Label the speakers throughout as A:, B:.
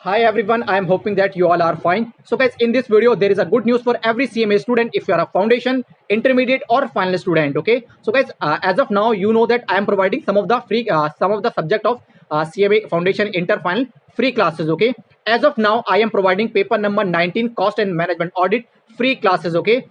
A: Hi everyone, I am hoping that you all are fine. So guys, in this video there is a good news for every CMA student if you are a foundation, intermediate or final student. Okay, so guys, as of now you know that I am providing some of the free some of the subject of CMA foundation inter final free classes. Okay, as of now I am providing paper number 19 cost and management audit free classes. Okay,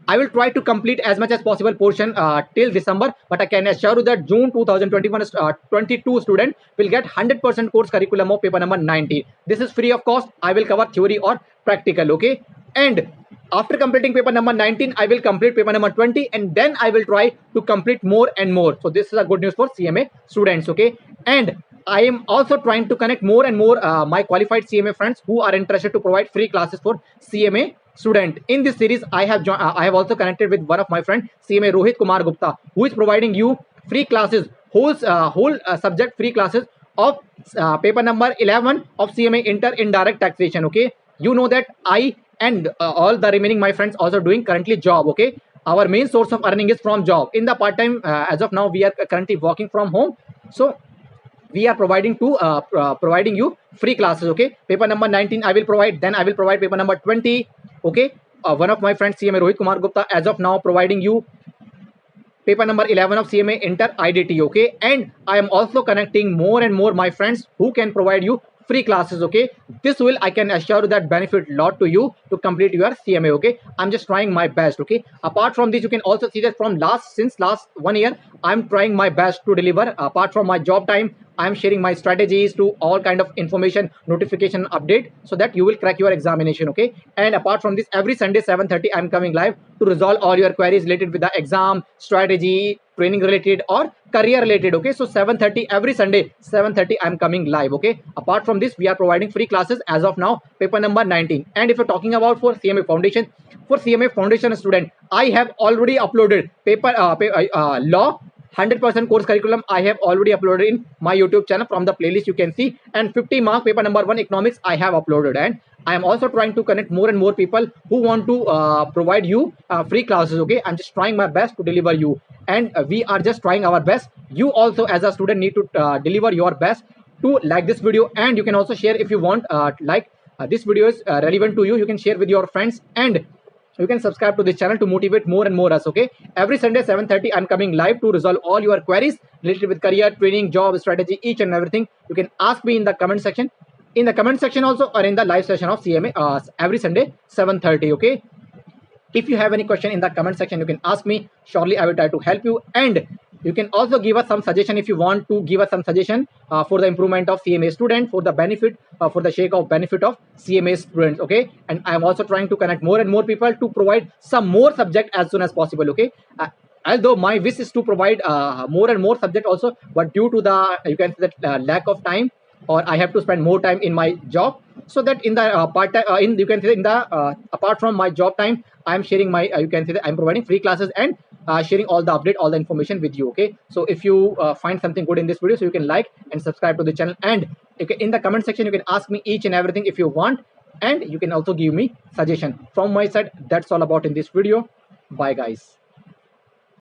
A: I will try to complete as much as possible portion till December, but I can assure you that June 2021 22 student will get 100% course curriculum of paper number 19. This is free of cost. I will cover theory or practical, okay? And after completing paper number 19, I will complete paper number 20 and then I will try to complete more and more. So this is a good news for CMA students, okay? And I am also trying to connect more and more my qualified CMA friends who are interested to provide free classes for CMA student. In this series, I have also connected with one of my friend CMA Rohit Kumar Gupta, who is providing you free classes, whole subject free classes of paper number 11 of CMA Inter Indirect Taxation. Okay, you know that I and all the remaining my friends also doing currently job. Okay, our main source of earning is from job. In the part time, as of now, we are currently working from home. So we are providing you free classes. Okay, paper number 19 I will provide, then I will provide paper number 20. Okay, one of my friends CMA Rohit Kumar Gupta as of now providing you paper number 11 of CMA Inter IDT. Okay, and I am also connecting more and more my friends who can provide you free classes. Okay, this will, I can assure you, that benefit lot to you to complete your CMA. Okay, I'm just trying my best. Okay, apart from this, you can also see that from since last 1 year I'm trying my best to deliver. Apart from my job time, I'm sharing my strategies to all kind of information, notification, update, so that you will crack your examination. Okay, and apart from this, every Sunday 7:30 I'm coming live to resolve all your queries related with the exam, strategy, training related or career related. Okay, so 7:30 every Sunday 7:30 I'm coming live. Okay, apart from this, we are providing free classes as of now, paper number 19. And if you're talking about for CMA foundation, for CMA foundation student, I have already uploaded law 100% course curriculum. I have already uploaded in my YouTube channel from the playlist you can see, and 50 mark paper number 1 economics I have uploaded. And I am also trying to connect more and more people who want to provide you free classes. Okay, I'm just trying my best to deliver you, and we are just trying our best. You also as a student need to deliver your best to like this video, and you can also share if you want. This video is relevant to you, you can share with your friends, and you can subscribe to this channel to motivate more and more us. Okay, every Sunday 7:30 I'm coming live to resolve all your queries related with career, training, job, strategy, each and everything. You can ask me in the comment section, also, or in the live session of CMA every Sunday 7:30. Okay, if you have any question in the comment section, you can ask me. Surely I will try to help you, and you can also give us some suggestion if you want to give us some suggestion for the improvement of CMA student, for the benefit, for the sake of benefit of CMA students. Okay, and I am also trying to connect more and more people to provide some more subject as soon as possible. Okay, although my wish is to provide more and more subject also, but due to the, you can say that, lack of time, or I have to spend more time in my job, so that in the part time, you can say in the apart from my job time, I am sharing my you can say that I'm providing free classes and sharing all the update, all the information with you. Okay, so if you find something good in this video, so you can like and subscribe to the channel, and in the comment section you can ask me each and everything if you want, and you can also give me suggestion from my side. That's all about in this video. Bye guys.